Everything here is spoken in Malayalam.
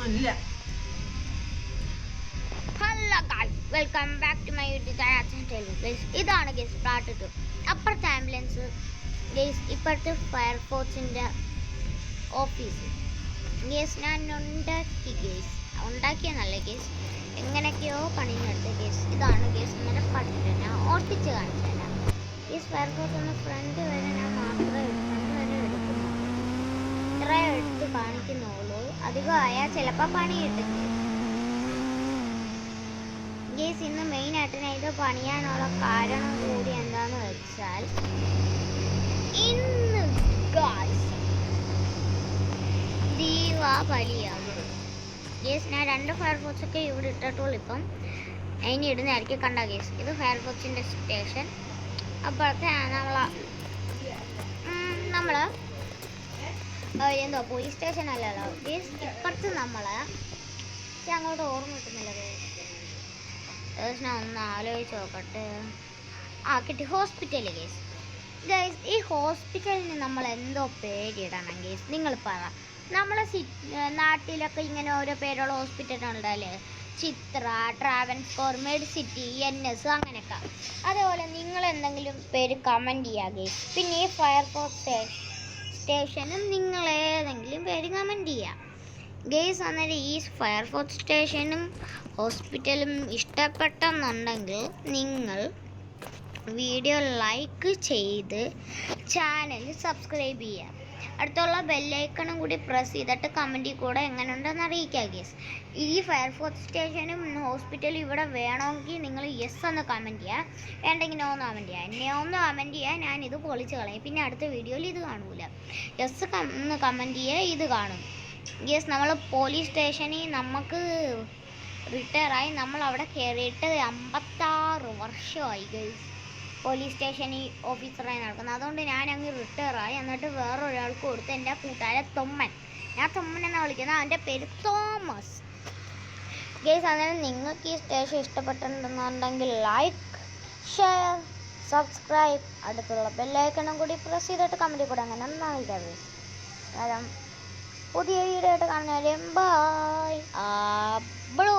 Hello guys, welcome back to my YouTube channel. Guys, ഇതാണ് ഗൈസ് പാർട്ട് 2. അപ്പുറത്തെ ആംബുലൻസ് ഗൈസ്, ഇപ്പോഴത്തെ ഫയർഫോഴ്സിൻ്റെ ഓഫീസ് ഗൈസ് ഞാൻ ഉണ്ടാക്കിയെന്നല്ല ഗൈസ്, എങ്ങനെയൊക്കെയോ പണിയെടുത്ത ഗൈസ്. ഇതാണ് ഗൈസ് ഇങ്ങനെ പഠിച്ചിട്ട് ഞാൻ ഓട്ടിച്ച് കാണിച്ചു തരാം. ഗൈസ്, ഫയർഫോഴ്സ് ഒന്ന് ഫ്രണ്ട് വരെ ഞാൻ മാത്രമേ എടുക്കുന്നു, ഇത്ര എടുത്ത് കാണിക്കുന്നുള്ളൂ. അധികമായാൽ ചിലപ്പോൾ പണി കിട്ടും ഗേസ്. ഇന്ന് മെയിനായിട്ട് ഞാൻ ഇത് പണിയാനുള്ള കാരണം കൂടി എന്താന്ന് വെച്ചാൽ, ഇന്ന് ദീപാവലിയാണ് ഗേസ്. ഞാൻ 2 ഫയർഫോഴ്സൊക്കെ ഇവിടെ ഇട്ടിട്ടുള്ളൂ. ഇപ്പം അതിന് ഇടുന്നതായിരിക്കും കണ്ട ഗേസ്. ഇത് ഫയർഫോഴ്സിൻ്റെ സ്റ്റേഷൻ. അപ്പോഴത്തെ നമ്മൾ എന്തോ പോലീസ് സ്റ്റേഷൻ അല്ലല്ലോ ഗേസ്. ഇപ്പുറത്ത് അങ്ങോട്ട് ഓർമ്മ കിട്ടുന്നില്ല ഗേസ്. ഞാൻ ഒന്ന് ആലോചിച്ച് നോക്കട്ടെ. കിട്ടി, ഹോസ്പിറ്റൽ ഗേസ്. ഗേസ്, ഈ ഹോസ്പിറ്റലിന് നമ്മൾ എന്തോ പേരിടണം ഗേസ്? നിങ്ങൾ പറ. നമ്മളെ നാട്ടിലൊക്കെ ഇങ്ങനെ ഓരോ പേരുള്ള ഹോസ്പിറ്റലുണ്ടല്ലേ, ചിത്ര, ട്രാവൻസ്കോർ, മെഡിസിറ്റി, NS അങ്ങനെയൊക്കെ. അതേപോലെ നിങ്ങൾ എന്തെങ്കിലും പേര് കമൻറ്റ് ചെയ്യുക ഗേസ്. പിന്നെ ഈ ഫയർഫോഴ്സ് സ്റ്റേഷനും നിങ്ങൾ ഏതെങ്കിലും പേര് കമൻറ്റ് ചെയ്യുക ഗേസ്. അന്നേരം ഈ ഫയർഫോഴ്സ് സ്റ്റേഷനും ഹോസ്പിറ്റലും ഇഷ്ടപ്പെട്ടെന്നുണ്ടെങ്കിൽ നിങ്ങൾ വീഡിയോ ലൈക്ക് ചെയ്ത് ചാനൽ സബ്സ്ക്രൈബ് ചെയ്യുക. അടുത്തുള്ള ബെല്ലൈക്കണും കൂടി പ്രസ് ചെയ്തിട്ട് കമൻറ്റിൽ കൂടെ എങ്ങനെയുണ്ടെന്ന് അറിയിക്കുക ഗേസ്. ഈ ഫയർഫോഴ്സ് സ്റ്റേഷനും ഹോസ്പിറ്റലും ഇവിടെ വേണമെങ്കിൽ നിങ്ങൾ യെസ് എന്ന് കമൻറ്റ് ചെയ്യുക, വേണ്ടെങ്കിൽ നോ എന്ന് കമൻറ്റ് ചെയ്യുക. നോ എന്ന് കമൻറ്റ് ചെയ്യുക, ഞാനിത് പൊളിച്ച് കളയും. പിന്നെ അടുത്ത വീഡിയോയിൽ ഇത് കാണൂല. യെസ് എന്ന് കമൻറ്റ് ചെയ്യുക, ഇത് കാണും ഗേസ്. നമ്മൾ പോലീസ് സ്റ്റേഷനിൽ നമുക്ക് റിട്ടയറായി, നമ്മൾ അവിടെ കയറിയിട്ട് 56 വർഷമായി ഗേസ്. പോലീസ് സ്റ്റേഷനിൽ ഓഫീസറായി നടക്കുന്നത്. അതുകൊണ്ട് ഞാൻ അങ്ങ് റിട്ടയറായി. എന്നിട്ട് വേറൊരാൾക്ക് കൊടുത്ത്, എൻ്റെ കൂട്ടുകാരൻ തൊമ്മൻ, ഞാൻ തൊമ്മൻ എന്നാണ് വിളിക്കുന്നത്, അവൻ്റെ പേര് തോമസ് ഗേസ്. അന്നേരം നിങ്ങൾക്ക് ഈ സ്റ്റേഷൻ ഇഷ്ടപ്പെട്ടിട്ടുണ്ടെന്നുണ്ടെങ്കിൽ ലൈക്ക്, ഷെയർ, സബ്സ്ക്രൈബ്, അടുത്തുള്ള ബെല്ലൈക്കണും കൂടി പ്രസ് ചെയ്തിട്ട് കമൻറ്റിൽ കൂടെ അങ്ങനെ നന്നായിരിക്കാം ഗേസ്. കാരണം പുതിയ വീഡിയോ ആയിട്ട് കാണുന്നവരെ ബൈ. ബ്ലൂ